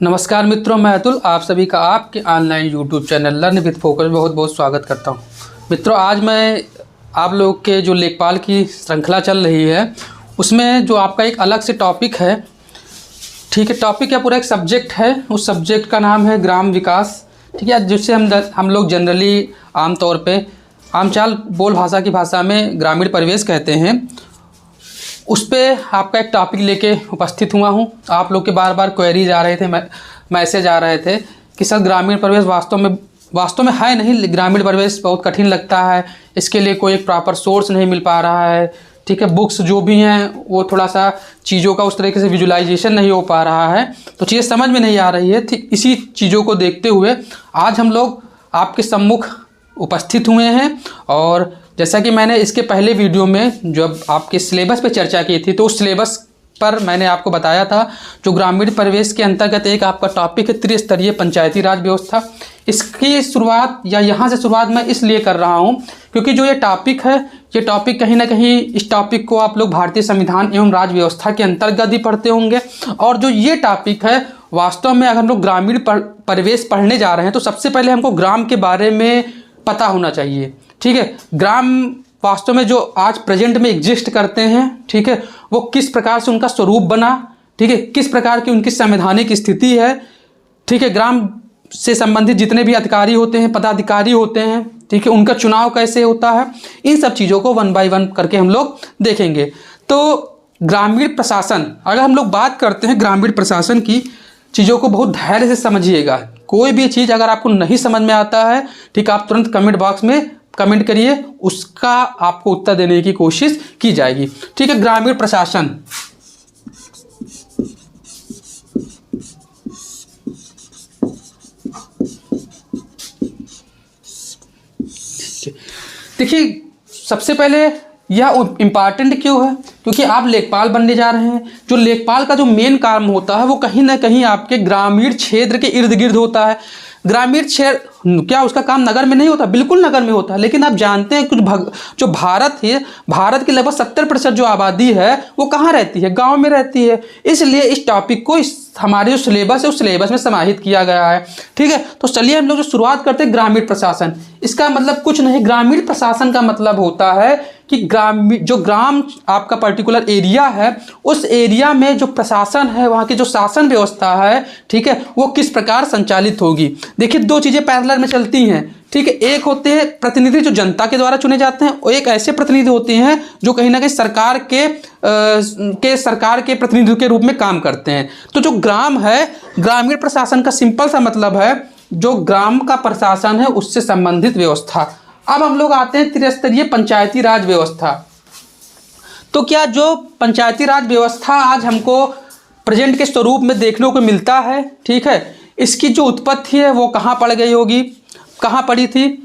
नमस्कार मित्रों, मैं अतुल आप सभी का आपके online YouTube channel learn with focus में बहुत बहुत स्वागत करता हूं। मित्रों, आज मैं आप लोग के जो लेखपाल की श्रृंखला चल रही है उसमें जो आपका एक अलग से टॉपिक है, ठीक है, टॉपिक या पूरा एक सब्जेक्ट है। उस सब्जेक्ट का नाम है ग्राम विकास, ठीक है, जिससे हम लोग जनरली आमतौर पे आमचाल बोल भाषा की भाषा में ग्रामीण परिवेश कहते हैं। उस पर आपका एक टॉपिक लेके उपस्थित हुआ हूँ। आप लोग के बार बार क्वेरीज आ रहे थे, मैसेज आ रहे थे कि सर ग्रामीण परिवेश वास्तव में है नहीं, ग्रामीण परिवेश बहुत कठिन लगता है, इसके लिए कोई एक प्रॉपर सोर्स नहीं मिल पा रहा है, ठीक है, बुक्स जो भी हैं वो थोड़ा सा चीज़ों का उस तरीके से विजुलाइजेशन नहीं हो पा रहा है, तो चीज़ें समझ में नहीं आ रही है। ठीक इसी चीज़ों को देखते हुए आज हम लोग आपके सम्मुख उपस्थित हुए हैं। और जैसा कि मैंने इसके पहले वीडियो में जब आपके सिलेबस पे चर्चा की थी तो उस सिलेबस पर मैंने आपको बताया था जो ग्रामीण परिवेश के अंतर्गत एक आपका टॉपिक है त्रिस्तरीय पंचायती राज व्यवस्था। इसकी शुरुआत या यहाँ से शुरुआत मैं इसलिए कर रहा हूँ क्योंकि जो ये टॉपिक है, ये टॉपिक कहीं ना कहीं इस टॉपिक को आप लोग भारतीय संविधान एवं राज्य व्यवस्था के अंतर्गत ही पढ़ते होंगे। और जो ये टॉपिक है वास्तव में अगर हम लोग ग्रामीण परिवेश पढ़ने जा रहे हैं तो सबसे पहले हमको ग्राम के बारे में पता होना चाहिए, ठीक है। ग्राम वास्तव में जो आज प्रेजेंट में एग्जिस्ट करते हैं, ठीक है, वो किस प्रकार से उनका स्वरूप बना, ठीक है, किस प्रकार की उनकी संवैधानिक स्थिति है, ठीक है, ग्राम से संबंधित जितने भी अधिकारी होते हैं, पदाधिकारी होते हैं, ठीक है, उनका चुनाव कैसे होता है, इन सब चीज़ों को 1 बाय 1 करके हम लोग देखेंगे। तो ग्रामीण प्रशासन, अगर हम लोग बात करते हैं ग्रामीण प्रशासन की, चीज़ों को बहुत धैर्य से समझिएगा। कोई भी चीज़ अगर आपको नहीं समझ में आता है, ठीक, आप तुरंत कमेंट बॉक्स में कमेंट करिए, उसका आपको उत्तर देने की कोशिश की जाएगी, ठीक है। ग्रामीण प्रशासन, देखिए सबसे पहले यह इम्पॉर्टेंट क्यों है, क्योंकि आप लेखपाल बनने जा रहे हैं। जो लेखपाल का जो मेन काम होता है वो कहीं ना कहीं आपके ग्रामीण क्षेत्र के इर्द गिर्द होता है। ग्रामीण क्षेत्र क्या उसका काम नगर में नहीं होता? बिल्कुल नगर में होता है, लेकिन आप जानते हैं कुछ जो भारत है, भारत की लगभग 70% जो आबादी है वो कहाँ रहती है? गांव में रहती है। इसलिए इस टॉपिक को हमारे जो सिलेबस है उस सिलेबस में समाहित किया गया है, ठीक है। तो चलिए हम लोग जो शुरुआत करते हैं ग्रामीण प्रशासन। इसका मतलब कुछ नहीं, ग्रामीण प्रशासन का मतलब होता है कि ग्राम आपका पर्टिकुलर एरिया है, उस एरिया में जो प्रशासन है, वहाँ की जो शासन व्यवस्था है, ठीक है, वो किस प्रकार संचालित होगी। देखिए दो चीज़ें पैरेलल में चलती हैं, ठीक है। एक होते हैं प्रतिनिधि जो जनता के द्वारा चुने जाते हैं, और एक ऐसे प्रतिनिधि होते हैं जो कहीं ना कहीं सरकार के प्रतिनिधि के रूप में काम करते हैं। तो जो ग्राम है, ग्रामीण प्रशासन का सिंपल सा मतलब है जो ग्राम का प्रशासन है उससे संबंधित व्यवस्था। अब हम लोग आते हैं त्रिस्तरीय पंचायती राज व्यवस्था। तो क्या जो पंचायती राज व्यवस्था आज हमको प्रेजेंट के स्वरूप में देखने को मिलता है, ठीक है, इसकी जो उत्पत्ति है वो कहाँ पड़ गई होगी, कहाँ पड़ी थी?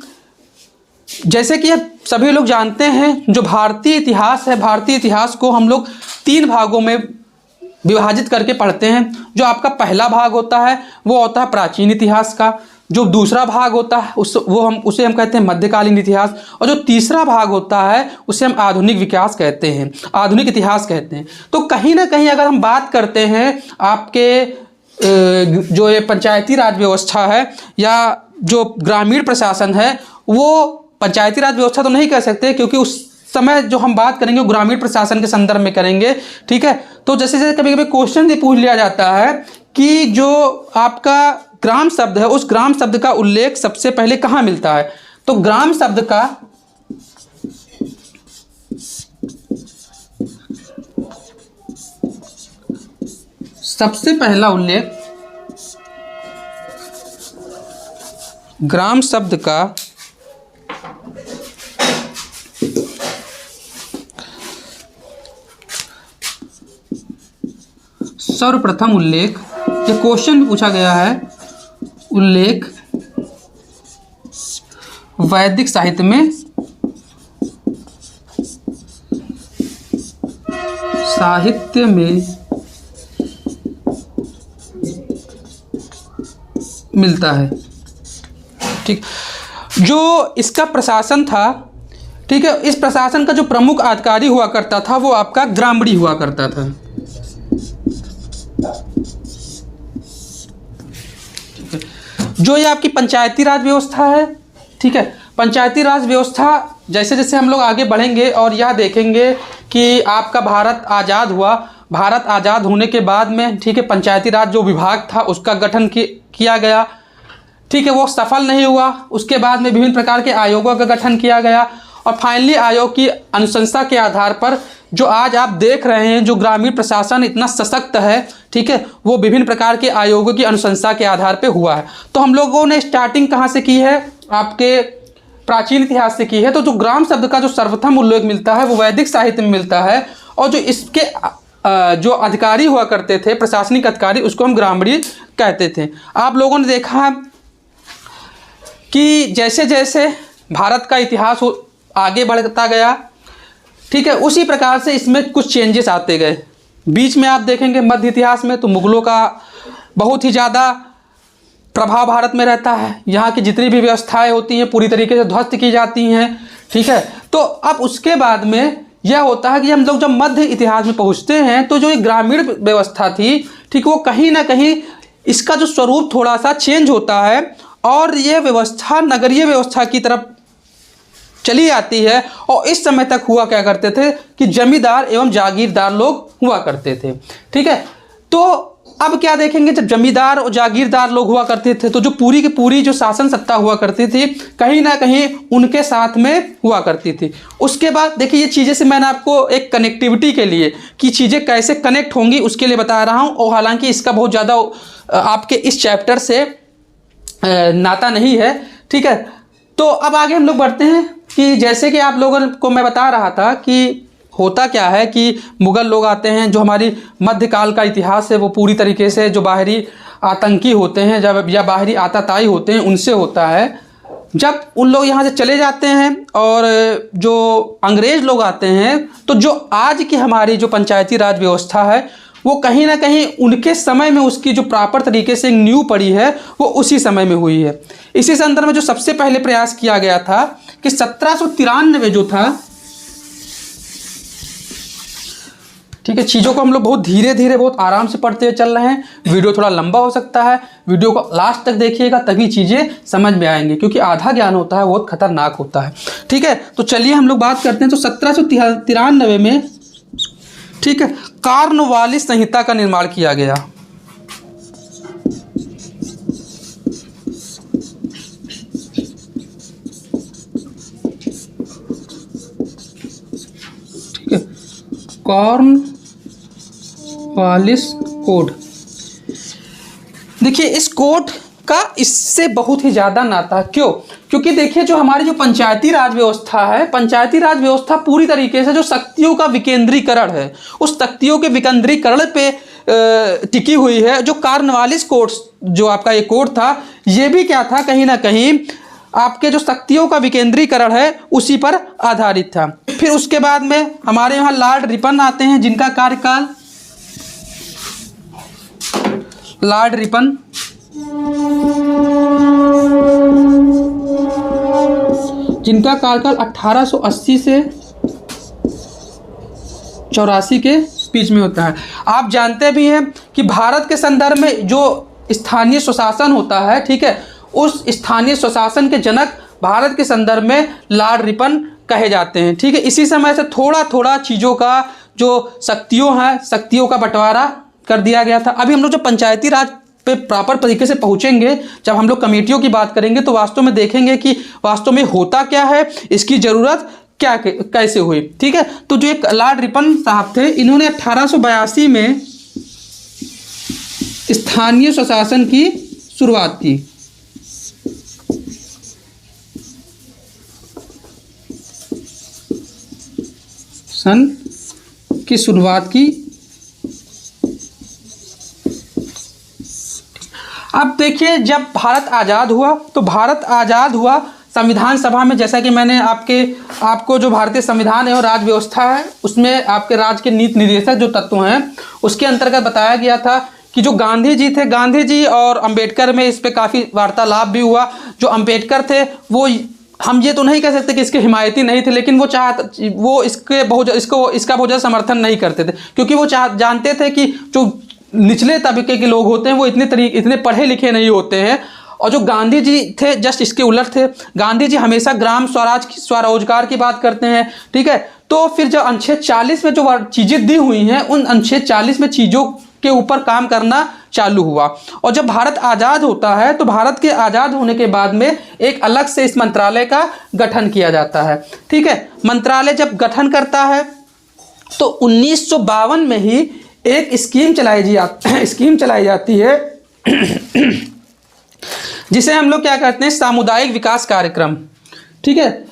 जैसे कि सभी लोग जानते हैं जो भारतीय इतिहास है, भारतीय इतिहास को हम लोग 3 भागों में विभाजित करके पढ़ते हैं। जो आपका पहला भाग होता है वो होता है प्राचीन इतिहास का, जो दूसरा भाग होता है उसे हम कहते हैं मध्यकालीन इतिहास, और जो तीसरा भाग होता है उसे हम आधुनिक विकास कहते हैं, आधुनिक इतिहास कहते हैं। तो कहीं ना कहीं अगर हम बात करते हैं आपके जो ये पंचायती राज व्यवस्था है या जो ग्रामीण प्रशासन है, वो पंचायती राज व्यवस्था तो नहीं कह सकते क्योंकि उस समय जो हम बात करेंगे वो ग्रामीण प्रशासन के संदर्भ में करेंगे, ठीक है। तो जैसे जैसे कभी कभी क्वेश्चन भी पूछ लिया जाता है कि जो आपका ग्राम शब्द है उस ग्राम शब्द का उल्लेख सबसे पहले कहाँ मिलता है, तो ग्राम शब्द का सबसे पहला उल्लेख ग्राम शब्द का सर्वप्रथम उल्लेख, ये क्वेश्चन भी पूछा गया है, उल्लेख वैदिक साहित्य में मिलता है, ठीक। जो इसका प्रशासन था, ठीक है, इस प्रशासन का जो प्रमुख अधिकारी हुआ करता था वो आपका ग्रामणी हुआ करता था। जो ये आपकी पंचायती राज व्यवस्था है, ठीक है, पंचायती राज व्यवस्था जैसे जैसे हम लोग आगे बढ़ेंगे और यह देखेंगे कि आपका भारत आज़ाद हुआ, भारत आज़ाद होने के बाद में, ठीक है, पंचायती राज जो विभाग था उसका गठन किया गया, ठीक है, वो सफल नहीं हुआ। उसके बाद में विभिन्न प्रकार के आयोगों का गठन किया गया और फाइनली आयोग की अनुशंसा के आधार पर जो आज आप देख रहे हैं, जो ग्रामीण प्रशासन इतना सशक्त है, ठीक है, वो विभिन्न प्रकार के आयोगों की अनुशंसा के आधार पे हुआ है। तो हम लोगों ने स्टार्टिंग कहाँ से की है, आपके प्राचीन इतिहास से की है। तो जो ग्राम शब्द का जो सर्वप्रथम उल्लेख मिलता है वो वैदिक साहित्य में मिलता है और जो इसके जो अधिकारी हुआ करते थे, प्रशासनिक अधिकारी, उसको हम ग्रामीण कहते थे। आप लोगों ने देखा कि जैसे जैसे भारत का इतिहास आगे बढ़ता गया, ठीक है, उसी प्रकार से इसमें कुछ चेंजेस आते गए। बीच में आप देखेंगे मध्य इतिहास में तो मुगलों का बहुत ही ज़्यादा प्रभाव भारत में रहता है। यहाँ की जितनी भी व्यवस्थाएं होती हैं पूरी तरीके से ध्वस्त की जाती हैं, ठीक है। तो अब उसके बाद में यह होता है कि हम लोग जब मध्य इतिहास में पहुँचते हैं तो जो एक ग्रामीण व्यवस्था थी, ठीक, वो कहीं ना कहीं इसका जो स्वरूप थोड़ा सा चेंज होता है और ये व्यवस्था नगरीय व्यवस्था की तरफ चली आती है। और इस समय तक हुआ क्या करते थे कि जमींदार एवं जागीरदार लोग हुआ करते थे, ठीक है। तो अब क्या देखेंगे, जब जमींदार और जागीरदार लोग हुआ करते थे तो जो पूरी की पूरी जो शासन सत्ता हुआ करती थी कहीं ना कहीं उनके साथ में हुआ करती थी। उसके बाद देखिए ये चीज़ें से मैंने आपको एक कनेक्टिविटी के लिए कि चीज़ें कैसे कनेक्ट होंगी उसके लिए बता रहा हूँ, और हालांकि इसका बहुत ज़्यादा आपके इस चैप्टर से नाता नहीं है, ठीक है। तो अब आगे हम लोग बढ़ते हैं कि जैसे कि आप लोगों को मैं बता रहा था कि होता क्या है कि मुग़ल लोग आते हैं, जो हमारी मध्यकाल का इतिहास है वो पूरी तरीके से जो बाहरी आतंकी होते हैं जब या बाहरी आताताई होते हैं उनसे होता है। जब उन लोग यहाँ से चले जाते हैं और जो अंग्रेज़ लोग आते हैं तो जो आज की हमारी जो पंचायती राज व्यवस्था है वो कहीं ना कहीं उनके समय में उसकी जो प्रॉपर तरीके से नींव पड़ी है वो उसी समय में हुई है। इसी संदर्भ में जो सबसे पहले प्रयास किया गया था कि 1793 जो था, ठीक है, चीज़ों को हम लोग बहुत धीरे धीरे बहुत आराम से पढ़ते हुए चल रहे हैं। वीडियो थोड़ा लंबा हो सकता है, वीडियो को लास्ट तक देखिएगा तभी चीज़ें समझ में आएंगी, क्योंकि आधा ज्ञान होता है बहुत खतरनाक होता है, ठीक है। तो चलिए हम लोग बात करते हैं। तो 1793 में, ठीक है, कॉर्नवालिस संहिता का निर्माण किया गया। ठीक है, कॉर्नवालिस कोड। देखिए इस कोड का इससे बहुत ही ज़्यादा नाता, क्यों? क्योंकि देखिए जो हमारी जो पंचायती राज व्यवस्था है, पंचायती राज व्यवस्था पूरी तरीके से जो शक्तियों का विकेंद्रीकरण है उस शक्तियों के विकेंद्रीकरण पे टिकी हुई है। जो कॉर्नवालिस कोड जो आपका ये कोड था ये भी क्या था, कहीं ना कहीं आपके जो शक्तियों का विकेंद्रीकरण है उसी पर आधारित था। फिर उसके बाद में हमारे यहाँ लॉर्ड रिपन आते हैं, जिनका कार्यकाल लॉर्ड रिपन जिनका कार्यकाल 1880 से 84 के बीच में होता है। आप जानते भी हैं कि भारत के संदर्भ में जो स्थानीय स्वशासन होता है, ठीक है, उस स्थानीय स्वशासन के जनक भारत के संदर्भ में लॉर्ड रिपन कहे जाते हैं, ठीक है। इसी समय से थोड़ा थोड़ा चीज़ों का जो शक्तियों हैं, शक्तियों का बंटवारा कर दिया गया था। अभी हम लोग जो पंचायती राज पे प्रॉपर तरीके से पहुँचेंगे, जब हम लोग कमेटियों की बात करेंगे तो वास्तव में देखेंगे कि वास्तव में होता क्या है, इसकी ज़रूरत क्या कैसे हुई, ठीक है। तो जो एक लॉर्ड रिपन साहब थे, इन्होंने 1882 में स्थानीय स्वशासन की शुरुआत की। सन की शुरुआत की। अब देखिए जब भारत आज़ाद हुआ तो भारत आज़ाद हुआ संविधान सभा में, जैसा कि मैंने आपको जो भारतीय संविधान एवं राज व्यवस्था है उसमें आपके राज्य के नीति निर्देशक जो तत्व हैं उसके अंतर्गत बताया गया था कि जो गांधी जी थे, गांधी जी और अंबेडकर में इस पे काफ़ी वार्तालाप भी हुआ। जो अंबेडकर थे वो हम ये तो नहीं कह सकते कि इसके हिमायती नहीं थे, लेकिन वो इसका बहुत ज़्यादा समर्थन नहीं करते थे, क्योंकि वो जानते थे कि जो निचले तबके के लोग होते हैं वो इतने पढ़े लिखे नहीं होते हैं और जो गांधी जी थे जस्ट इसके उलट थे। गांधी जी हमेशा ग्राम स्वराज की, स्वरोजगार की बात करते हैं, ठीक है। तो फिर जब अनुच्छेद 40 में जो चीज़ें दी हुई हैं, उन अनुच्छेद 40 में चीज़ों के ऊपर काम करना चालू हुआ। और जब भारत आज़ाद होता है तो भारत के आज़ाद होने के बाद में एक अलग से इस मंत्रालय का गठन किया जाता है, ठीक है। मंत्रालय जब गठन करता है तो 1952 में ही एक स्कीम चलाई जाती है जिसे हम लोग क्या कहते हैं, सामुदायिक विकास कार्यक्रम, ठीक है।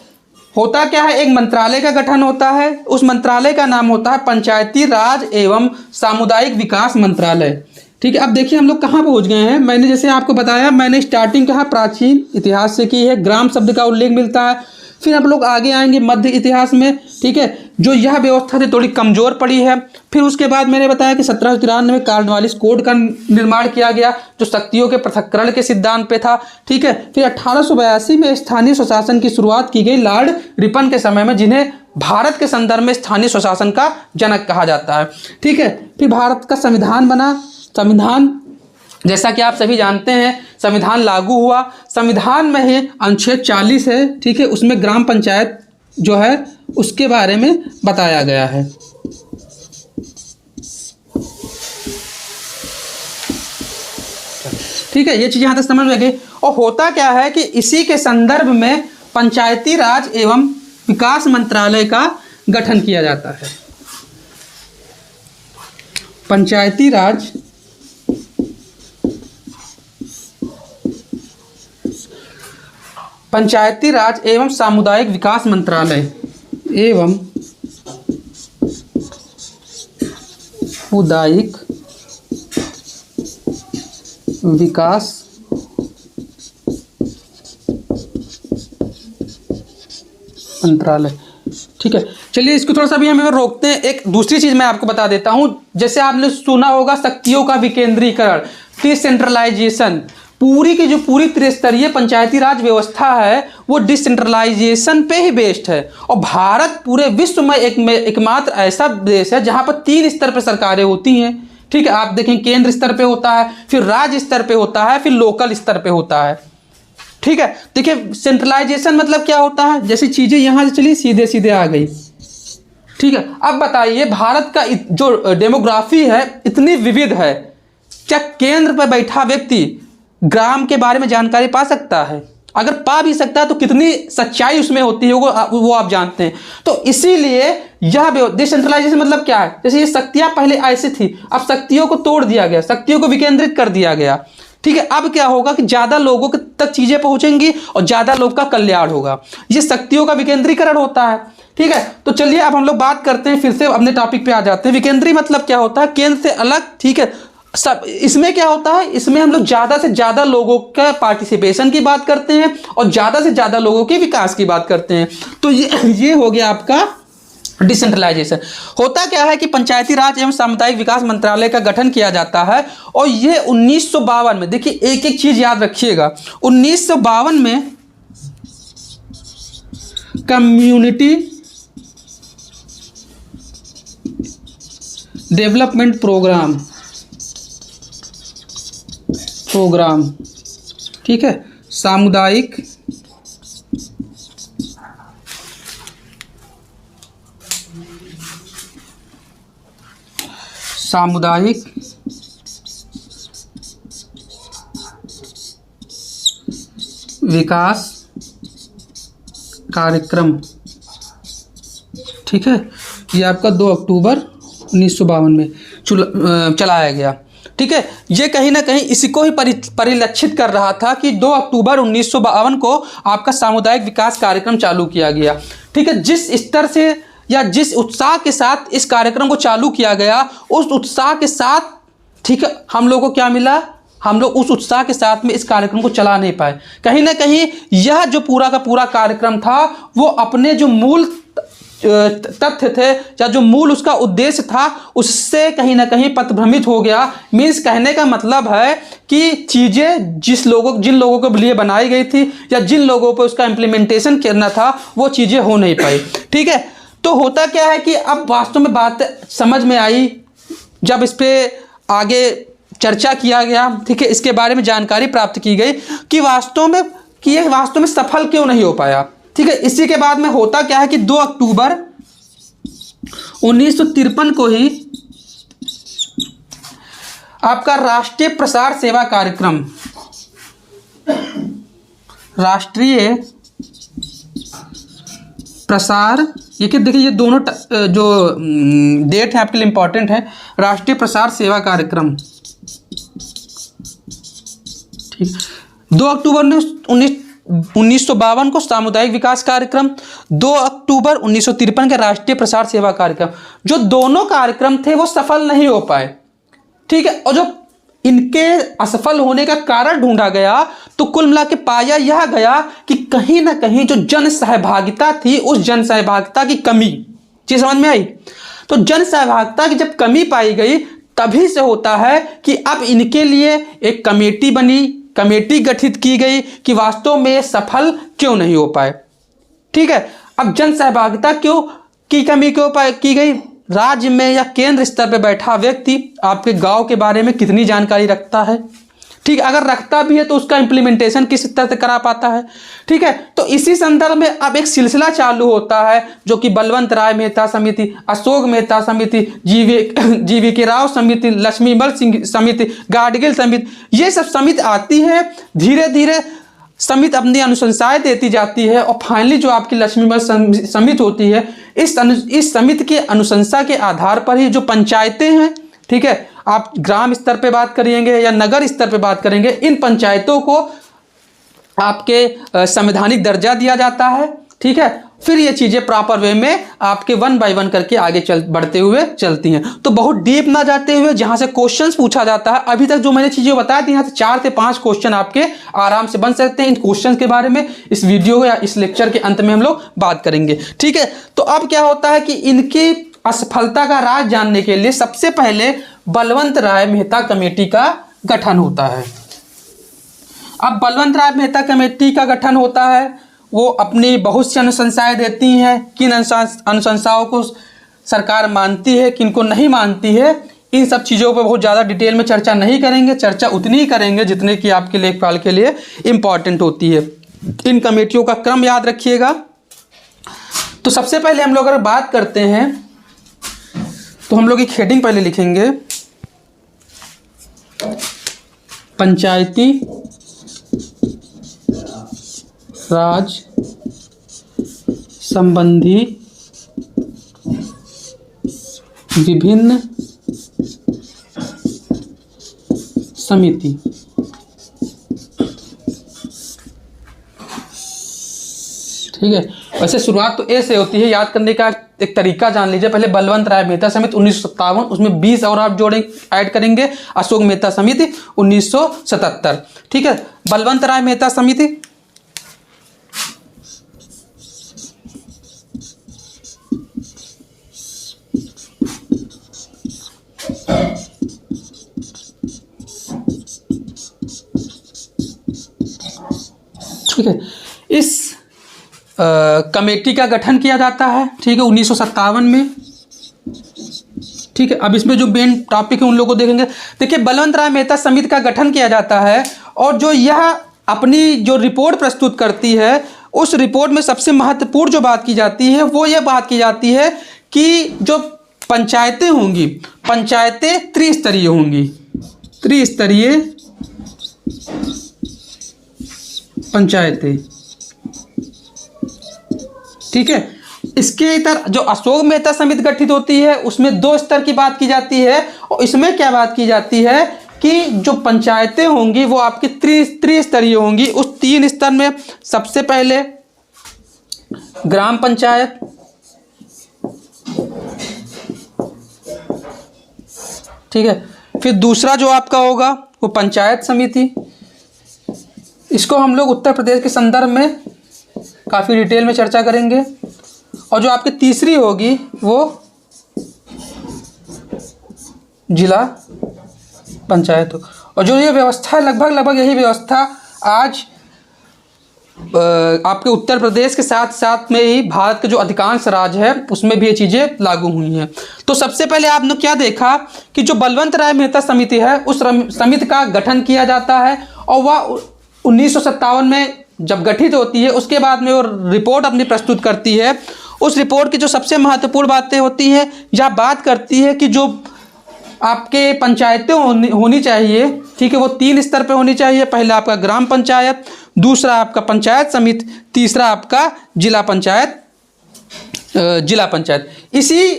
होता क्या है, एक मंत्रालय का गठन होता है, उस मंत्रालय का नाम होता है पंचायती राज एवं सामुदायिक विकास मंत्रालय, ठीक है। अब देखिए हम लोग कहाँ पहुँच गए हैं। मैंने जैसे आपको बताया, मैंने स्टार्टिंग कहा प्राचीन इतिहास से की है, ग्राम शब्द का उल्लेख मिलता है। फिर हम लोग आगे आएंगे मध्य इतिहास में, ठीक है, जो यह व्यवस्था थी थोड़ी कमज़ोर पड़ी है। फिर उसके बाद मैंने बताया कि 1793 में कॉर्नवालिस कोड का निर्माण किया गया, जो शक्तियों के पृथक्करण के सिद्धांत पे था, ठीक है। फिर 1882 में स्थानीय स्वशासन की शुरुआत की गई लॉर्ड रिपन के समय में, जिन्हें भारत के संदर्भ में स्थानीय स्वशासन का जनक कहा जाता है, ठीक है। फिर भारत का संविधान बना। संविधान जैसा कि आप सभी जानते हैं, संविधान लागू हुआ। संविधान में ही अनुच्छेद 40 है, ठीक है, उसमें ग्राम पंचायत जो है उसके बारे में बताया गया है। ठीक है, ये चीज़ यहाँ तक समझ में गई। और होता क्या है कि इसी के संदर्भ में पंचायती राज एवं विकास मंत्रालय का गठन किया जाता है। पंचायती राज एवं सामुदायिक विकास मंत्रालय एवं सामुदायिक विकास मंत्रालय, ठीक है। चलिए इसको थोड़ा सा भी हम रोकते हैं। एक दूसरी चीज़ मैं आपको बता देता हूं, जैसे आपने सुना होगा शक्तियों का विकेंद्रीकरण, डिसेंट्रलाइजेशन। पूरी की जो पूरी त्रिस्तरीय पंचायती राज व्यवस्था है वो डिसेंट्रलाइजेशन पे ही बेस्ड है। और भारत पूरे विश्व में एकमात्र ऐसा देश है जहां पर 3 स्तर पर सरकारें होती हैं, ठीक है। आप देखें केंद्र स्तर पे होता है, फिर राज्य स्तर पे होता है, फिर लोकल स्तर पे होता है, ठीक है। देखिए सेंट्रलाइजेशन मतलब क्या होता है, जैसी चीज़ें यहाँ से चली सीधे सीधे आ गई, ठीक है। अब बताइए भारत का जो डेमोग्राफी है इतनी विविध है, क्या केंद्र पर बैठा व्यक्ति ग्राम के बारे में जानकारी पा सकता है? अगर पा भी सकता है तो कितनी सच्चाई उसमें होती है वो आप जानते हैं। तो इसीलिए यह डिसेंट्रलाइजेशन मतलब क्या है, जैसे ये शक्तियां पहले ऐसी थी, अब शक्तियों को तोड़ दिया गया, शक्तियों को विकेंद्रित कर दिया गया, ठीक है। अब क्या होगा कि ज़्यादा लोगों तक चीज़ें पहुंचेंगी और ज़्यादा लोग का कल्याण होगा। ये शक्तियों का विकेंद्रीकरण होता है, ठीक है। तो चलिए अब हम लोग बात करते हैं, फिर से अपने टॉपिक पे आ जाते हैं। विकेंद्री मतलब क्या होता है, केंद्र से अलग, ठीक है। सब इसमें क्या होता है, इसमें हम लोग ज़्यादा से ज़्यादा लोगों का पार्टिसिपेशन की बात करते हैं और ज़्यादा से ज़्यादा लोगों के विकास की बात करते हैं। तो ये हो गया आपका डिसेंट्रलाइजेशन। होता क्या है कि पंचायती राज एवं सामुदायिक विकास मंत्रालय का गठन किया जाता है और ये 1952 में, देखिए एक एक चीज़ याद रखिएगा, 1952 में कम्युनिटी डेवलपमेंट प्रोग्राम, ठीक है, सामुदायिक विकास कार्यक्रम, ठीक है। ये आपका 2 अक्टूबर 1952 में चलाया गया, ठीक है। ये कहीं ना कहीं इसी को ही परिलक्षित कर रहा था कि 2 अक्टूबर 1952 को आपका सामुदायिक विकास कार्यक्रम चालू किया गया, ठीक है। जिस स्तर से या जिस उत्साह के साथ इस कार्यक्रम को चालू किया गया, उस उत्साह के साथ, ठीक है, हम लोगों को क्या मिला, हम लोग उस उत्साह के साथ में इस कार्यक्रम को चला नहीं पाए। कहीं ना कहीं यह जो पूरा का पूरा कार्यक्रम था वो अपने जो मूल तथ्य थे या जो मूल उसका उद्देश्य था उससे कहीं ना कहीं पथभ्रमित हो गया। मीन्स कहने का मतलब है कि चीज़ें जिन लोगों के लिए बनाई गई थी या जिन लोगों पर उसका इम्प्लीमेंटेशन करना था वो चीज़ें हो नहीं पाई, ठीक है। तो होता क्या है कि अब वास्तव में बात समझ में आई, जब इस पर आगे चर्चा किया गया, ठीक है, इसके बारे में जानकारी प्राप्त की गई कि ये वास्तव में सफल क्यों नहीं हो पाया, ठीक है। इसी के बाद में होता क्या है कि 2 अक्टूबर 1953 को ही आपका राष्ट्रीय प्रसार सेवा कार्यक्रम, राष्ट्रीय प्रसार, ये कि देखिए ये दोनों जो डेट है आपके लिए इंपॉर्टेंट है, राष्ट्रीय प्रसार सेवा कार्यक्रम, ठीक। 2 अक्टूबर 1952 को सामुदायिक विकास कार्यक्रम, 2 अक्टूबर 1953 के राष्ट्रीय प्रसार सेवा कार्यक्रम, जो दोनों कार्यक्रम थे वो सफल नहीं हो पाए, ठीक है। और जो इनके असफल होने का कारण ढूंढा गया तो कुल मिला के पाया यह गया कि कहीं ना कहीं जो जन सहभागिता थी, उस जन सहभागिता की कमी, चीज समझ में आई। तो जन सहभागिता की जब कमी पाई गई तभी से होता है कि अब इनके लिए एक कमेटी बनी, कमेटी गठित की गई कि वास्तव में सफल क्यों नहीं हो पाए, ठीक है। अब जन सहभागिता की कमी की गई, राज्य में या केंद्र स्तर पर बैठा व्यक्ति आपके गांव के बारे में कितनी जानकारी रखता है, ठीक है। अगर रखता भी है तो उसका इंप्लीमेंटेशन किस तरह से करा पाता है, ठीक है। तो इसी संदर्भ में अब एक सिलसिला चालू होता है जो कि बलवंत राय मेहता समिति, अशोक मेहता समिति, जीवी के राव समिति, लक्ष्मीमल सिंह समिति, गाडगिल समिति, ये सब समिति आती है। धीरे धीरे समिति अपनी अनुशंसाएं देती जाती है और फाइनली जो आपकी लक्ष्मीमल समिति होती है, इस समिति के अनुशंसा के आधार पर ही जो पंचायतें हैं, ठीक है, आप ग्राम स्तर पे बात करेंगे या नगर स्तर पे बात करेंगे, इन पंचायतों को आपके संवैधानिक दर्जा दिया जाता है, ठीक है। फिर ये चीज़ें प्रॉपर वे में आपके 1 बाय 1 करके आगे बढ़ते हुए चलती हैं। तो बहुत डीप ना जाते हुए जहाँ से क्वेश्चंस पूछा जाता है, अभी तक जो मैंने चीज़ें बताई थी, यहाँ से 4 से 5 क्वेश्चन आपके आराम से बन सकते हैं। इन क्वेश्चंस के बारे में इस वीडियो या इस लेक्चर के अंत में हम लोग बात करेंगे, ठीक है। तो अब क्या होता है कि इनकी असफलता का राज जानने के लिए सबसे पहले बलवंत राय मेहता कमेटी का गठन होता है। अब बलवंत राय मेहता कमेटी का गठन होता है, वो अपनी बहुत सी अनुशंसाएं देती हैं। किन अनुशंसाओं को सरकार मानती है, किन को नहीं मानती है, इन सब चीज़ों पर बहुत ज़्यादा डिटेल में चर्चा नहीं करेंगे। चर्चा उतनी ही करेंगे जितने की आपके लेखपाल के लिए इम्पॉर्टेंट होती है। इन कमेटियों का क्रम याद रखिएगा। तो सबसे पहले हम लोग अगर बात करते हैं तो हम लोग एक हेडिंग पहले लिखेंगे, पंचायती राज संबंधी विभिन्न समिति। ठीक है, वैसे शुरुआत तो ए से होती है। याद करने का एक तरीका जान लीजिए। पहले बलवंत राय मेहता समिति 1957, उसमें 20 और आप ऐड करेंगे। अशोक मेहता समिति 1977। ठीक है, बलवंत राय मेहता समिति ठीक है, इस कमेटी का गठन किया जाता है। ठीक है, 1957 में। ठीक है, अब इसमें जो मेन टॉपिक है उन लोगों को देखेंगे। देखिए, बलवंत राय मेहता समिति का गठन किया जाता है और जो यह अपनी जो रिपोर्ट प्रस्तुत करती है, उस रिपोर्ट में सबसे महत्वपूर्ण जो बात की जाती है वो ये बात की जाती है कि जो पंचायतें होंगी, पंचायतें त्रिस्तरीय होंगी। त्रिस्तरीय पंचायतें। ठीक है, इसके इधर जो अशोक मेहता समिति गठित होती है उसमें 2 स्तर की बात की जाती है और इसमें क्या बात की जाती है कि जो पंचायतें होंगी वो आपकी त्रिस्तरीय होंगी। उस 3 स्तर में सबसे पहले ग्राम पंचायत, ठीक है, फिर दूसरा जो आपका होगा वो पंचायत समिति। इसको हम लोग उत्तर प्रदेश के संदर्भ में काफ़ी डिटेल में चर्चा करेंगे। और जो आपकी तीसरी होगी वो जिला पंचायत हो। और जो ये व्यवस्था लगभग यही व्यवस्था आज आपके उत्तर प्रदेश के साथ साथ में ही भारत के जो अधिकांश राज्य है उसमें भी ये चीज़ें लागू हुई हैं। तो सबसे पहले आपने क्या देखा कि जो बलवंत राय मेहता समिति है उस समिति का गठन किया जाता है और वह 1957 में जब गठित होती है उसके बाद में वो रिपोर्ट अपनी प्रस्तुत करती है। उस रिपोर्ट की जो सबसे महत्वपूर्ण बातें होती हैं यह बात करती है कि जो आपके पंचायतें होनी चाहिए, ठीक है, वो 3 स्तर पे होनी चाहिए। पहला आपका ग्राम पंचायत, दूसरा आपका पंचायत समिति, तीसरा आपका जिला पंचायत। इसी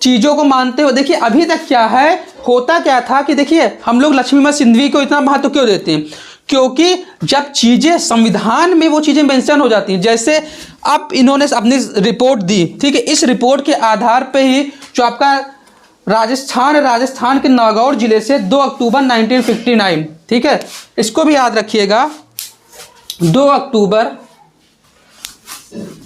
चीज़ों को मानते हो देखिए अभी तक क्या है, होता क्या था कि देखिए हम लोग लक्ष्मीबाई सिंधिया को इतना महत्व क्यों देते हैं, क्योंकि जब चीज़ें संविधान में वो चीज़ें मेंशन हो जाती हैं, जैसे अब इन्होंने अपनी रिपोर्ट दी, ठीक है, इस रिपोर्ट के आधार पे ही जो आपका राजस्थान के नागौर जिले से 2 अक्टूबर 1959, ठीक है, इसको भी याद रखिएगा, 2 अक्टूबर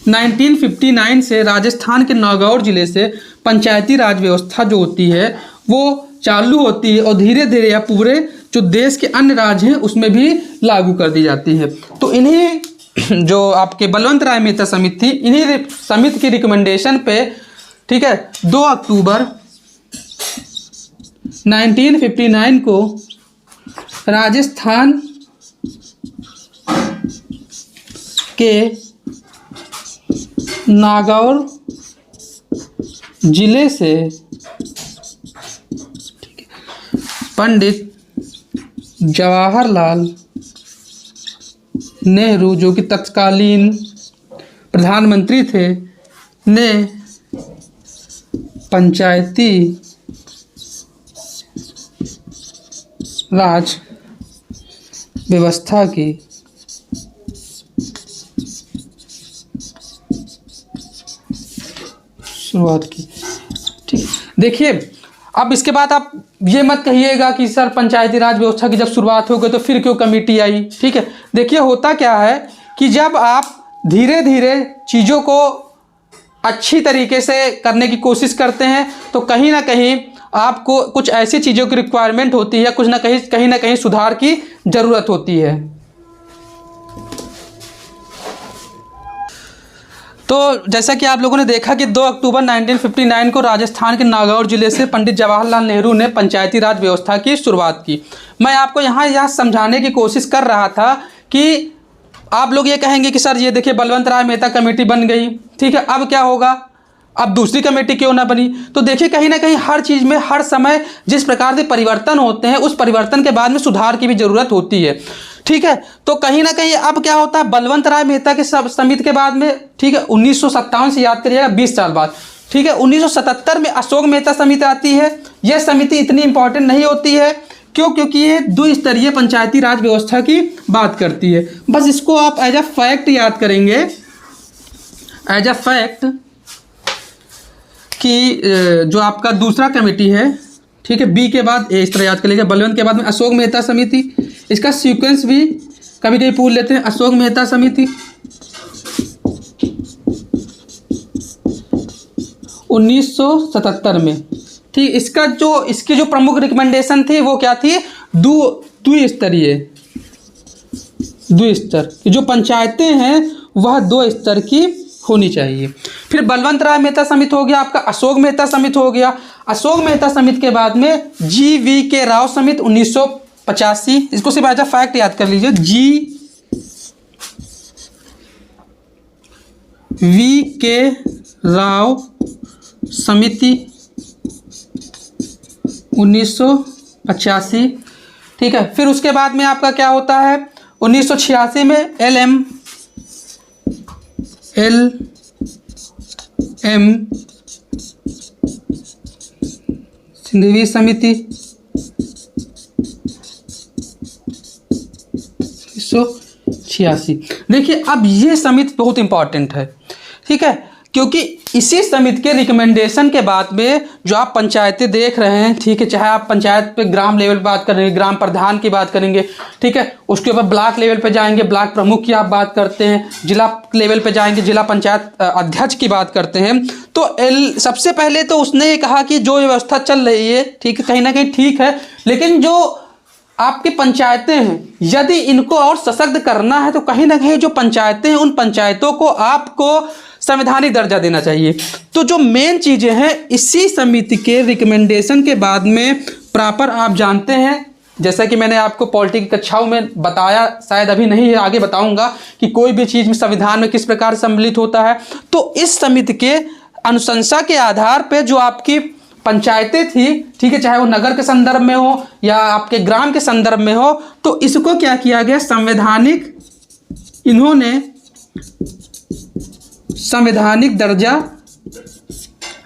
1959 से राजस्थान के नागौर जिले से पंचायती राज व्यवस्था जो होती है वो चालू होती है और धीरे धीरे यह पूरे जो देश के अन्य राज्य हैं उसमें भी लागू कर दी जाती है। तो इन्हीं जो आपके बलवंत राय मेहता समिति थी, इन्हीं समिति की रिकमेंडेशन पे, ठीक है, 2 अक्टूबर 1959 को राजस्थान के नागौर जिले से पंडित जवाहरलाल नेहरू जो कि तत्कालीन प्रधानमंत्री थे ने पंचायती राज व्यवस्था की शुरुआत की। ठीक, देखिए अब इसके बाद आप ये मत कहिएगा कि सर पंचायती राज व्यवस्था की जब शुरुआत हो गई तो फिर क्यों कमेटी आई। ठीक है, देखिए होता क्या है कि जब आप धीरे धीरे चीज़ों को अच्छी तरीके से करने की कोशिश करते हैं तो कहीं ना कहीं आपको कुछ ऐसी चीज़ों की रिक्वायरमेंट होती है, कुछ ना कहीं सुधार की ज़रूरत होती है। तो जैसा कि आप लोगों ने देखा कि 2 अक्टूबर 1959 को राजस्थान के नागौर जिले से पंडित जवाहरलाल नेहरू ने पंचायती राज व्यवस्था की शुरुआत की। मैं आपको यहाँ यह समझाने की कोशिश कर रहा था कि आप लोग ये कहेंगे कि सर ये देखिए बलवंत राय मेहता कमेटी बन गई, ठीक है, अब क्या होगा, अब दूसरी कमेटी क्यों ना बनी। तो देखिए कहीं ना कहीं हर चीज़ में हर समय जिस प्रकार से परिवर्तन होते हैं उस परिवर्तन के बाद में सुधार की भी ज़रूरत होती है। ठीक है, तो कहीं ना कहीं अब क्या होता है, बलवंत राय मेहता के समिति के बाद में, ठीक है, 1957 से याद करिएगा 20 साल बाद, ठीक है, 1977 में अशोक मेहता समिति आती है। यह समिति इतनी इंपॉर्टेंट नहीं होती है, क्यों, क्योंकि ये द्विस्तरीय पंचायती राज व्यवस्था की बात करती है। बस इसको आप एज अ फैक्ट याद करेंगे, एज अ फैक्ट कि जो आपका दूसरा कमेटी है, ठीक है, बी के बाद ए, इस तरह याद कर लीजिए, बलवंत के बाद में अशोक मेहता समिति, इसका सीक्वेंस भी कभी कभी पूछ लेते हैं। अशोक मेहता समिति 1977 में, ठीक, इसकी जो प्रमुख रिकमेंडेशन थी वो क्या थी, द्विस्तर की जो पंचायतें हैं वह 2 स्तर की होनी चाहिए। फिर बलवंत राय मेहता समिति हो गया, आपका अशोक मेहता समिति हो गया। अशोक मेहता समिति के बाद में GV.K. राव समिति 1985, इसको सिर्फ एज अ फैक्ट याद कर लीजिए, GV.K. राव समिति 1985, ठीक है। फिर उसके बाद में आपका क्या होता है, 1986 में LM सिंधिवी समिति 1986। देखिए अब ये समिति बहुत इंपॉर्टेंट है, ठीक है, क्योंकि इसी समिति के रिकमेंडेशन के बाद में जो आप पंचायतें देख रहे हैं, ठीक है, चाहे आप पंचायत पे ग्राम लेवल पे बात करेंगे, ग्राम प्रधान की बात करेंगे, ठीक है, उसके ऊपर ब्लॉक लेवल पे जाएंगे, ब्लॉक प्रमुख की आप बात करते हैं, जिला लेवल पे जाएंगे, जिला पंचायत अध्यक्ष की बात करते हैं। तो सबसे पहले तो उसने ये कहा कि जो व्यवस्था चल रही है, ठीक है, कहीं ना कहीं ठीक है, लेकिन जो आपकी पंचायतें हैं, यदि इनको और सशक्त करना है तो कहीं ना कहीं जो पंचायतें हैं उन पंचायतों को आपको संवैधानिक दर्जा देना चाहिए। तो जो मेन चीज़ें हैं इसी समिति के रिकमेंडेशन के बाद में प्रॉपर आप जानते हैं, जैसा कि मैंने आपको पॉलिटी की कक्षाओं में बताया, शायद अभी नहीं है, आगे बताऊंगा कि कोई भी चीज़ में संविधान में किस प्रकार सम्मिलित होता है। तो इस समिति के अनुशंसा के आधार पर जो आपकी पंचायतें थी, ठीक है, चाहे वो नगर के संदर्भ में हो या आपके ग्राम के संदर्भ में हो, तो इसको क्या किया गया, संवैधानिक, इन्होंने संवैधानिक दर्जा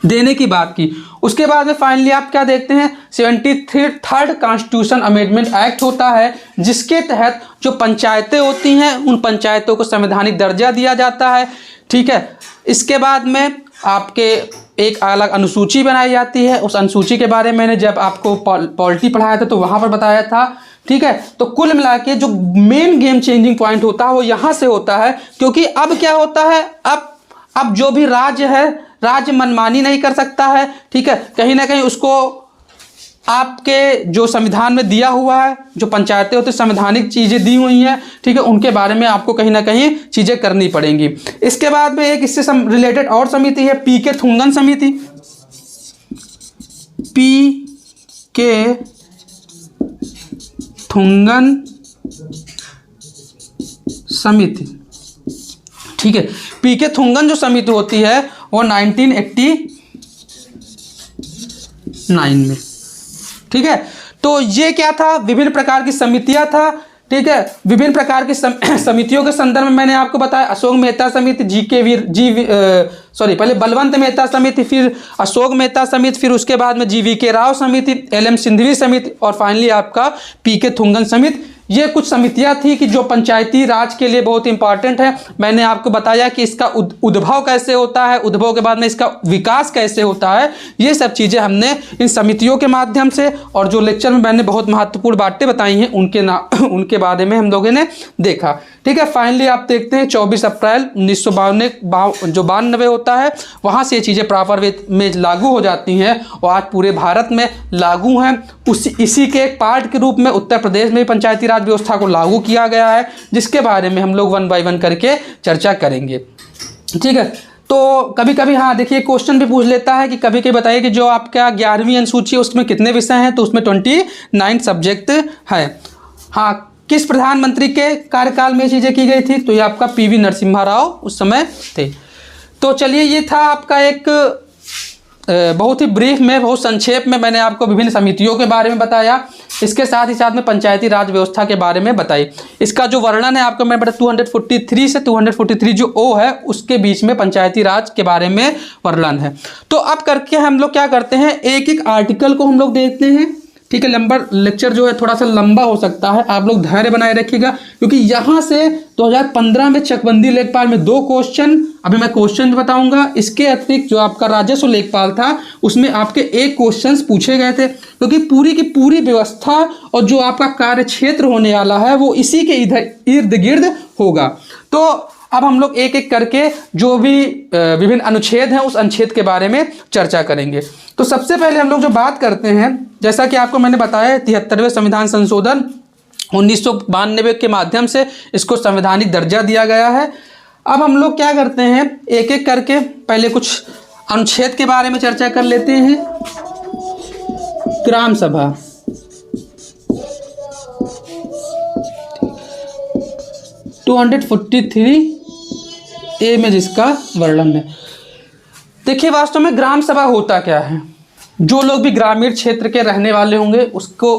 देने की बात की। उसके बाद में फाइनली आप क्या देखते हैं, 73rd कॉन्स्टिट्यूशन अमेंडमेंट एक्ट होता है, जिसके तहत जो पंचायतें होती हैं उन पंचायतों को संवैधानिक दर्जा दिया जाता है, ठीक है। इसके बाद में आपके एक अलग अनुसूची बनाई जाती है, उस अनुसूची के बारे में मैंने जब आपको पॉलिटी पढ़ाया था तो वहाँ पर बताया था, ठीक है। तो कुल मिला के जो मेन गेम चेंजिंग पॉइंट होता है वो यहाँ से होता है, क्योंकि अब क्या होता है, अब जो भी राज्य है, राज्य मनमानी नहीं कर सकता है, ठीक है। कहीं ना कहीं उसको आपके जो संविधान में दिया हुआ है, जो पंचायतें होती हैं संवैधानिक चीज़ें दी हुई हैं, ठीक है, उनके बारे में आपको कहीं ना कहीं चीज़ें करनी पड़ेंगी। इसके बाद में एक इससे रिलेटेड और समिति है, पीके थुंगन समिति। पीके थुंगन समिति, ठीक है। पीके थुंगन जो समिति होती है वो 1989 में, ठीक है। तो ये क्या था, विभिन्न प्रकार की समितियां था, ठीक है। विभिन्न प्रकार की समितियों के संदर्भ में मैंने आपको बताया, अशोक मेहता समिति, पहले बलवंत मेहता समिति, फिर अशोक मेहता समिति, फिर उसके बाद में GVK राव समिति, LM सिंघवी समिति और फाइनली आपका पीके थुंगन समिति। ये कुछ समितियां थी कि जो पंचायती राज के लिए बहुत इंपॉर्टेंट है। मैंने आपको बताया कि इसका उद्भव कैसे होता है, उद्भव के बाद में इसका विकास कैसे होता है, ये सब चीज़ें हमने इन समितियों के माध्यम से और जो लेक्चर में मैंने बहुत महत्वपूर्ण बातें बताई हैं उनके बारे में हम लोगों ने देखा, ठीक है। फाइनली आप देखते हैं 24 अप्रैल 1992 होता है, वहाँ से ये चीज़ें प्रॉपर वे में लागू हो जाती हैं और आज पूरे भारत में लागू हैं। इसी के एक पार्ट के रूप में उत्तर प्रदेश में पंचायती राज व्यवस्था को लागू किया गया है, जिसके बारे में हम लोग 1 बाय 1 करके चर्चा करेंगे, ठीक है। तो कभी कभी हाँ देखिए क्वेश्चन भी पूछ लेता है कि कभी कभी बताइए कि जो आपका 11वीं अनुसूची है उसमें कितने विषय हैं, तो उसमें 29 सब्जेक्ट है। हाँ, किस प्रधानमंत्री के कार्यकाल में चीज़ें की गई थी, तो ये आपका PV नरसिम्हा राव उस समय थे। तो चलिए, ये था आपका एक बहुत ही ब्रीफ में, बहुत संक्षेप में मैंने आपको विभिन्न समितियों के बारे में बताया, इसके साथ ही साथ में पंचायती राज व्यवस्था के बारे में बताई। इसका जो वर्णन है आपको मैं बता 243 से 243 जो O है उसके बीच में पंचायती राज के बारे में वर्णन है। तो अब करके हम लोग क्या करते हैं, एक एक आर्टिकल को हम लोग देखते हैं, ठीक है। लेक्चर जो है थोड़ा सा लंबा हो सकता है, आप लोग धैर्य बनाए रखिएगा, क्योंकि यहाँ से 2015 में चकबंदी लेखपाल में 2 क्वेश्चन, अभी मैं क्वेश्चन बताऊंगा। इसके अतिरिक्त जो आपका राजस्व लेखपाल था उसमें आपके 1 क्वेश्चन पूछे गए थे, क्योंकि पूरी की पूरी व्यवस्था और जो आपका कार्य क्षेत्र होने वाला है वो इसी के इर्द गिर्द होगा। तो अब हम लोग एक एक करके जो भी विभिन्न अनुच्छेद हैं उस अनुच्छेद के बारे में चर्चा करेंगे। तो सबसे पहले हम लोग जो बात करते हैं, जैसा कि आपको मैंने बताया 73वें संविधान संशोधन 1992 के माध्यम से इसको संवैधानिक दर्जा दिया गया है। अब हम लोग क्या करते हैं, एक एक करके पहले कुछ अनुच्छेद के बारे में चर्चा कर लेते हैं। ग्राम सभा, तो 243A में जिसका वर्णन है। देखिए वास्तव में ग्राम सभा होता क्या है, जो लोग भी ग्रामीण क्षेत्र के रहने वाले होंगे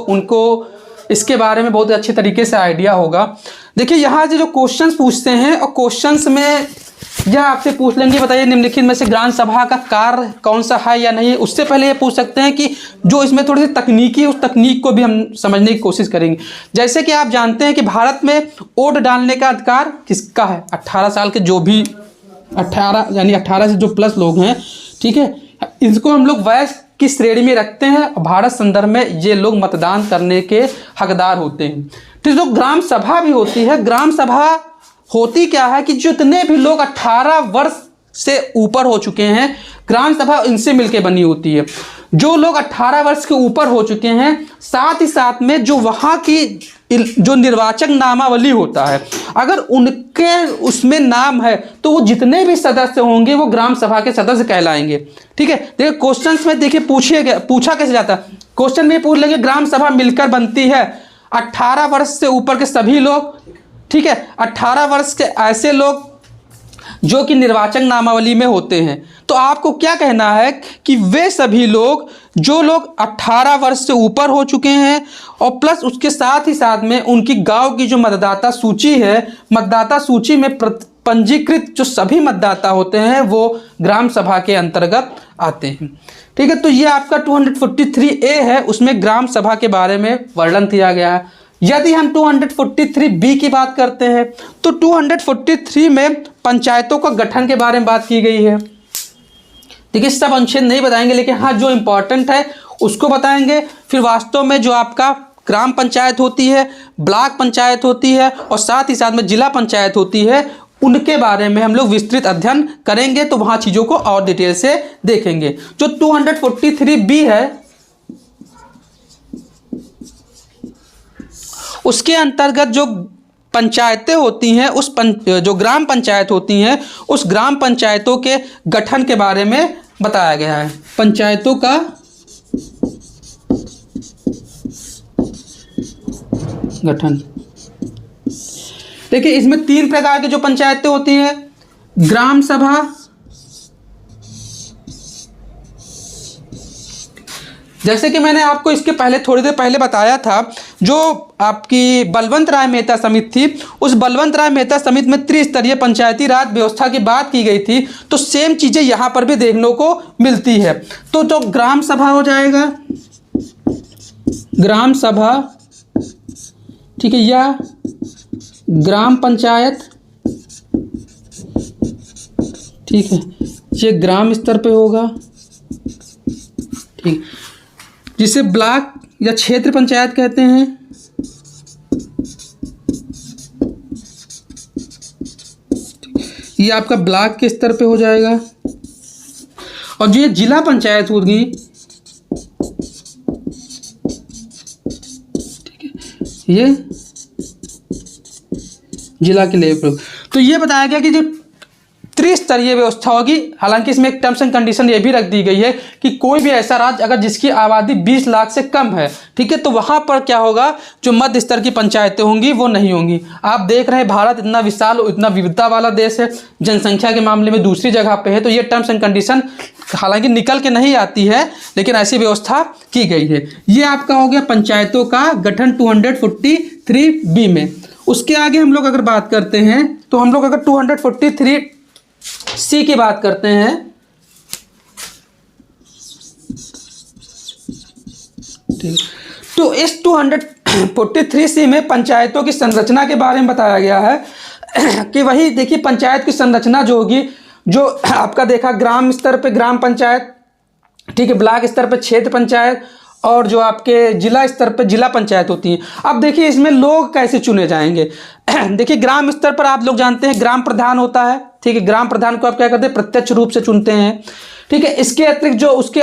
उनको इसके बारे में बहुत अच्छे तरीके से आइडिया होगा। देखिए यहाँ से जो क्वेश्चंस पूछते हैं और क्वेश्चंस में यह आपसे पूछ लेंगे, बताइए निम्नलिखित में से ग्राम सभा का कार्य कौन सा है या नहीं। उससे पहले ये पूछ सकते हैं कि जो इसमें थोड़ी सी तकनीकी, उस तकनीक को भी हम समझने की कोशिश करेंगे। जैसे कि आप जानते हैं कि भारत में वोट डालने का अधिकार किसका है, 18 साल के जो भी 18 से जो प्लस लोग हैं, ठीक है, इसको हम लोग वयस्क की श्रेणी में रखते हैं और भारत संदर्भ में ये लोग मतदान करने के हकदार होते हैं। तो जो ग्राम सभा भी होती है, ग्राम सभा होती क्या है कि जितने भी लोग 18 वर्ष से ऊपर हो चुके हैं, ग्राम सभा इनसे मिलकर बनी होती है। जो लोग 18 वर्ष के ऊपर हो चुके हैं, साथ ही साथ में जो वहाँ की जो निर्वाचक नामावली होता है, अगर उनके उसमें नाम है तो वो जितने भी सदस्य होंगे वो ग्राम सभा के सदस्य कहलाएंगे। ठीक है, देखिए क्वेश्चंस में देखिए पूछा कैसे जाता है। क्वेश्चन में पूछ लेंगे ग्राम सभा मिलकर बनती है 18 वर्ष से ऊपर के सभी लोग। ठीक है, 18 वर्ष के ऐसे लोग जो कि निर्वाचक नामावली में होते हैं। तो आपको क्या कहना है कि वे सभी लोग जो लोग 18 वर्ष से ऊपर हो चुके हैं और प्लस उसके साथ ही साथ में उनकी गांव की जो मतदाता सूची है, मतदाता सूची में पंजीकृत जो सभी मतदाता होते हैं वो ग्राम सभा के अंतर्गत आते हैं। ठीक है, तो ये आपका 243A है, उसमें ग्राम सभा के बारे में वर्णन किया गया है। यदि हम 243B की बात करते हैं तो 243 में पंचायतों का गठन के बारे में बात की गई है। देखिए सब अनुच्छेद नहीं बताएंगे, लेकिन हाँ जो इम्पोर्टेंट है उसको बताएंगे। फिर वास्तव में जो आपका ग्राम पंचायत होती है, ब्लॉक पंचायत होती है और साथ ही साथ में जिला पंचायत होती है, उनके बारे में हम लोग विस्तृत अध्ययन करेंगे। तो वहाँ चीज़ों को और डिटेल से देखेंगे। जो 243B है उसके अंतर्गत जो पंचायतें होती हैं, जो ग्राम पंचायत होती हैं, उस ग्राम पंचायतों के गठन के बारे में बताया गया है। पंचायतों का गठन, देखिए इसमें 3 प्रकार की जो पंचायतें होती हैं, ग्राम सभा, जैसे कि मैंने आपको इसके पहले थोड़ी देर पहले बताया था, जो आपकी बलवंत राय मेहता समिति थी, उस बलवंत राय मेहता समिति में त्रिस्तरीय पंचायती राज व्यवस्था की बात की गई थी। तो सेम चीज़ें यहाँ पर भी देखने को मिलती है। तो जो ग्राम सभा हो जाएगा, ग्राम सभा, ठीक है, या ग्राम पंचायत, ठीक है, ये ग्राम स्तर पे होगा। ठीक, जिसे ब्लॉक या क्षेत्र पंचायत कहते हैं। ये आपका ब्लॉक के स्तर पे हो जाएगा। और जो ये जिला पंचायत होगी, ठीक है, ये जिला के लेवल पर। तो ये बताया गया कि जो त्रिस्तरीय व्यवस्था होगी। हालांकि इसमें एक टर्म्स एंड कंडीशन ये भी रख दी गई है कि कोई भी ऐसा राज्य अगर जिसकी आबादी 20 लाख से कम है, ठीक है, तो वहां पर क्या होगा, जो मध्य स्तर की पंचायतें होंगी वो नहीं होंगी। आप देख रहे हैं भारत इतना विशाल, इतना विविधता वाला देश है, जनसंख्या के मामले में दूसरी जगह पे है। तो ये टर्म्स एंड कंडीशन हालांकि निकल के नहीं आती है, लेकिन ऐसी व्यवस्था की गई है। ये आपका हो गया पंचायतों का गठन 243B में। उसके आगे हम लोग अगर बात करते हैं तो हम लोग अगर 243C की बात करते हैं, ठीक, तो इस 243C में पंचायतों की संरचना के बारे में बताया गया है कि वही देखिए पंचायत की संरचना जो होगी, जो आपका देखा ग्राम स्तर पे ग्राम पंचायत, ठीक है, ब्लॉक स्तर पे क्षेत्र पंचायत और जो आपके जिला स्तर पे जिला पंचायत होती है। अब देखिए इसमें लोग कैसे चुने जाएंगे। देखिए ग्राम स्तर पर आप लोग जानते हैं ग्राम प्रधान होता है, ठीक है, ग्राम प्रधान को आप क्या करते हैं, प्रत्यक्ष रूप से चुनते हैं, ठीक है। इसके अतिरिक्त जो उसके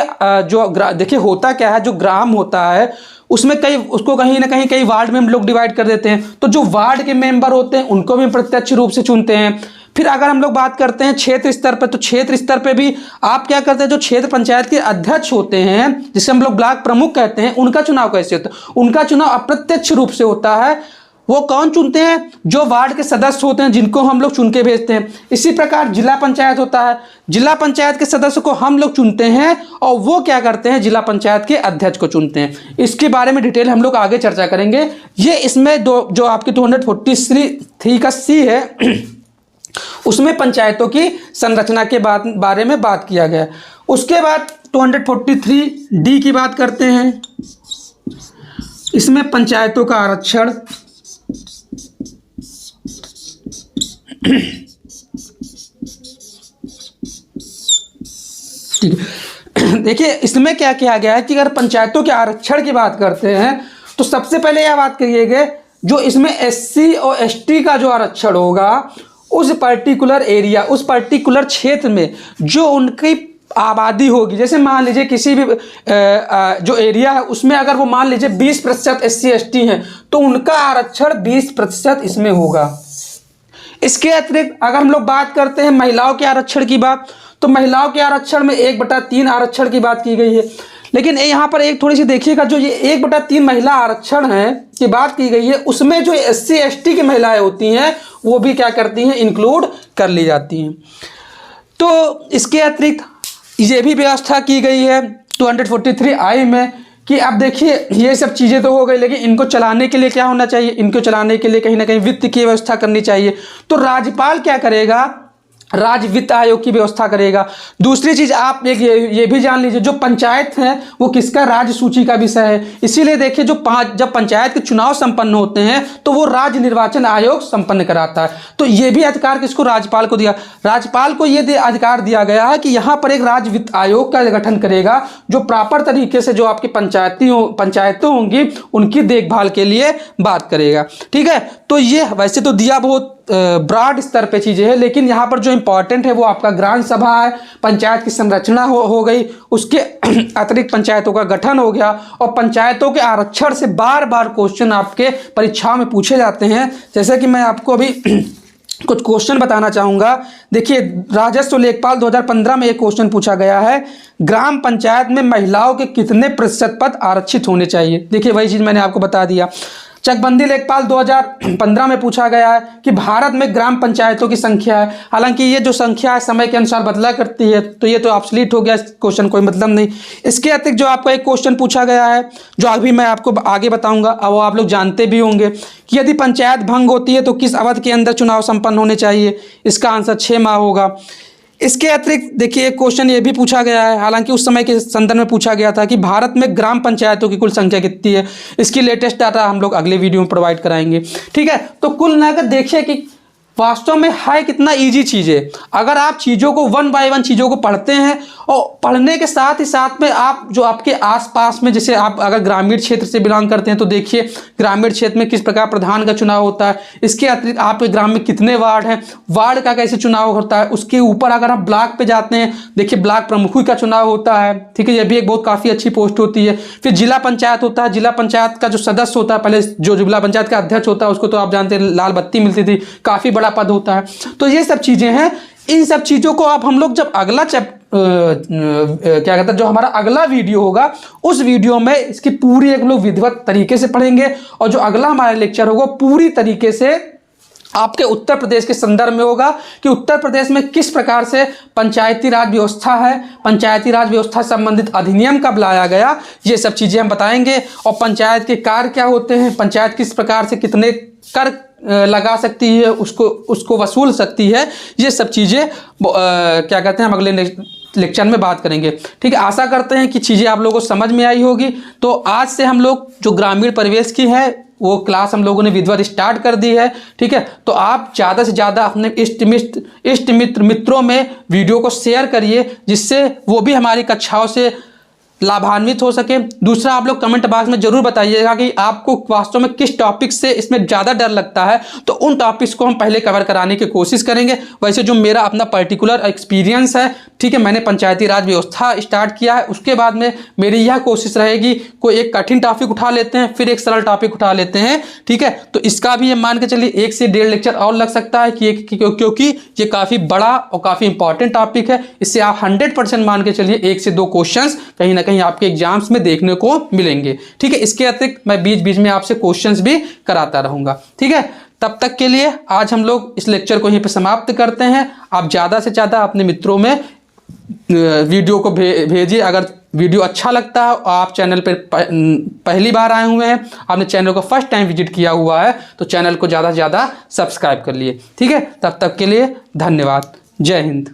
देखिए होता क्या है, जो ग्राम होता है उसमें उसको कहीं ना कहीं कई वार्ड में हम लोग डिवाइड कर देते हैं। तो जो वार्ड के मेंबर होते हैं उनको भी प्रत्यक्ष रूप से चुनते हैं। फिर अगर हम लोग बात करते हैं क्षेत्र स्तर पर, तो क्षेत्र स्तर पे भी आप क्या करते हैं, जो क्षेत्र पंचायत के अध्यक्ष होते हैं, जिसे हम लोग ब्लॉक प्रमुख कहते हैं, उनका चुनाव कैसे होता है, उनका चुनाव अप्रत्यक्ष रूप से होता है। वो कौन चुनते हैं, जो वार्ड के सदस्य होते हैं, जिनको हम लोग चुन के भेजते हैं। इसी प्रकार जिला पंचायत होता है, जिला पंचायत के सदस्य को हम लोग चुनते हैं और वो क्या करते हैं, जिला पंचायत के अध्यक्ष को चुनते हैं। इसके बारे में डिटेल हम लोग आगे चर्चा करेंगे। ये इसमें जो आपकी 243 का C है, उसमें पंचायतों की संरचना के बारे में बात किया गया। उसके बाद 243D की बात करते हैं। इसमें पंचायतों का आरक्षण, ठीक है। देखिए इसमें क्या किया गया है कि अगर पंचायतों के आरक्षण की बात करते हैं तो सबसे पहले यह बात करिएगा, जो इसमें SC और ST का जो आरक्षण होगा, उस पर्टिकुलर एरिया, उस पर्टिकुलर क्षेत्र में जो उनकी आबादी होगी, जैसे मान लीजिए किसी भी जो एरिया है उसमें अगर वो मान लीजिए 20% SC/ST हैं तो उनका आरक्षण 20% इसमें होगा। इसके अतिरिक्त अगर हम लोग बात करते हैं महिलाओं के आरक्षण की बात, तो महिलाओं के आरक्षण में 1/3 आरक्षण की बात की गई है। लेकिन यहाँ पर एक थोड़ी सी देखिएगा, जो ये 1/3 महिला आरक्षण है की बात की गई है, उसमें जो SC/ST की महिलाएं होती हैं वो भी क्या करती हैं, इंक्लूड कर ली जाती हैं। तो इसके अतिरिक्त ये भी व्यवस्था की गई है 243I में कि अब देखिए ये सब चीज़ें तो हो गई, लेकिन इनको चलाने के लिए क्या होना चाहिए, इनको चलाने के लिए कहीं ना कहीं वित्त की व्यवस्था करनी चाहिए। तो राज्यपाल क्या करेगा, राज्य वित्त आयोग की व्यवस्था करेगा। दूसरी चीज आप एक ये भी जान लीजिए, जो पंचायत है वो किसका, राज्य सूची का विषय है। इसीलिए देखिए जब पंचायत के चुनाव संपन्न होते हैं तो वो राज्य निर्वाचन आयोग संपन्न कराता है। तो ये भी अधिकार किसको, राज्यपाल को दिया। राज्यपाल को ये अधिकार दिया गया है कि यहाँ पर एक राज्य वित्त आयोग का गठन करेगा जो प्रॉपर तरीके से जो आपकी पंचायतें होंगी उनकी देखभाल के लिए बात करेगा। ठीक है, तो ये वैसे तो दिया बहुत ब्रॉड स्तर पे चीजें हैं, लेकिन यहाँ पर जो इंपॉर्टेंट है वो आपका ग्राम सभा है, पंचायत की संरचना हो गई, उसके अतिरिक्त पंचायतों का गठन हो गया, और पंचायतों के आरक्षण से बार बार क्वेश्चन आपके परीक्षाओं में पूछे जाते हैं। जैसे कि मैं आपको अभी कुछ क्वेश्चन बताना चाहूँगा। देखिए राजस्व लेखपाल 2015 में एक क्वेश्चन पूछा गया है, ग्राम पंचायत में महिलाओं के कितने प्रतिशत पद आरक्षित होने चाहिए। देखिए वही चीज़ मैंने आपको बता दिया। चकबंदी लेखपाल 2015 में पूछा गया है कि भारत में ग्राम पंचायतों की संख्या है, हालांकि ये जो संख्या है समय के अनुसार बदला करती है, तो ये तो ऑब्सलीट हो गया, क्वेश्चन कोई मतलब नहीं। इसके अतिरिक्त जो आपको एक क्वेश्चन पूछा गया है जो अभी मैं आपको आगे बताऊंगा, अब वो आप लोग जानते भी होंगे कि यदि पंचायत भंग होती है तो किस अवधि के अंदर चुनाव संपन्न होने चाहिए। इसका आंसर 6 माह होगा। इसके अतिरिक्त देखिए एक क्वेश्चन ये भी पूछा गया है, हालांकि उस समय के संदर्भ में पूछा गया था कि भारत में ग्राम पंचायतों की कुल संख्या कितनी है। इसकी लेटेस्ट डाटा हम लोग अगले वीडियो में प्रोवाइड कराएंगे। ठीक है, तो कुल मिलाकर देखिए कि वास्तव में है कितना इजी चीज़ है। अगर आप चीज़ों को 1 बाय 1 चीज़ों को पढ़ते हैं और पढ़ने के साथ ही साथ में आप जो आपके आसपास में, जैसे आप अगर ग्रामीण क्षेत्र से बिलोंग करते हैं तो देखिए ग्रामीण क्षेत्र में किस प्रकार प्रधान का चुनाव होता है। इसके अतिरिक्त आपके ग्राम में कितने वार्ड हैं, वार्ड का कैसे चुनाव होता है। उसके ऊपर अगर आप ब्लॉक पे जाते हैं, देखिए ब्लॉक प्रमुख का चुनाव होता है। ठीक है, यह भी एक बहुत काफ़ी अच्छी पोस्ट होती है। फिर जिला पंचायत होता है, जिला पंचायत का जो सदस्य होता है, पहले जो जिला पंचायत का अध्यक्ष होता है उसको तो आप जानते हैं लाल बत्ती मिलती थी, काफ़ी बड़ा पद होता है। तो ये सब चीज़ें हैं। इन सब चीज़ों को आप हम लोग जब अगला क्या कहते हैं, जो हमारा अगला वीडियो होगा उस वीडियो में इसकी पूरी एक लोग विधिवत तरीके से पढ़ेंगे, और जो अगला हमारा लेक्चर होगा पूरी तरीके से आपके उत्तर प्रदेश के संदर्भ में होगा कि उत्तर प्रदेश में किस प्रकार से पंचायती राज व्यवस्था है, पंचायती राज व्यवस्था संबंधित अधिनियम कब लाया गया, ये सब चीज़ें हम बताएंगे। और पंचायत के कार्य क्या होते हैं, पंचायत किस प्रकार से कितने कर लगा सकती है, उसको वसूल सकती है, ये सब चीज़ें क्या कहते हैं हम अगले लेक्चर में बात करेंगे। ठीक है, आशा करते हैं कि चीज़ें आप लोगों को समझ में आई होगी। तो आज से हम लोग जो ग्रामीण परिवेश की है वो क्लास हम लोगों ने विधिवत स्टार्ट कर दी है। ठीक है, तो आप ज़्यादा से ज़्यादा अपने इष्ट मित्रों में वीडियो को शेयर करिए, जिससे वो भी हमारी कक्षाओं से लाभान्वित हो सके। दूसरा, आप लोग कमेंट बॉक्स में जरूर बताइएगा कि आपको वास्तव में किस टॉपिक से इसमें ज़्यादा डर लगता है, तो उन टॉपिक्स को हम पहले कवर कराने की कोशिश करेंगे। वैसे जो मेरा अपना पर्टिकुलर एक्सपीरियंस है, ठीक है, मैंने पंचायती राज व्यवस्था स्टार्ट किया है, उसके बाद में मेरी यह कोशिश रहेगी कोई एक कठिन टॉपिक उठा लेते हैं, फिर एक सरल टॉपिक उठा लेते हैं। ठीक है, तो इसका भी ये मान के चलिए 1 से 1.5 लेक्चर और लग सकता है क्योंकि ये काफ़ी बड़ा और काफ़ी इंपॉर्टेंट टॉपिक है। इससे आप 100% मान के चलिए 1 से 2 क्वेश्चंस कहीं ना कहीं आपके एग्जाम्स में देखने को मिलेंगे। ठीक है, इसके अतिरिक्त मैं बीच बीच में आपसे क्वेश्चंस भी कराता रहूँगा। ठीक है, तब तक के लिए आज हम लोग इस लेक्चर को यहीं पे समाप्त करते हैं। आप ज़्यादा से ज़्यादा अपने मित्रों में वीडियो को भेजिए। अगर वीडियो अच्छा लगता है, आप चैनल पर पहली बार आए हुए हैं, आपने चैनल को फर्स्ट टाइम विजिट किया हुआ है, तो चैनल को ज़्यादा से ज़्यादा सब्सक्राइब कर लिए। ठीक है, तब तक के लिए धन्यवाद। जय हिंद।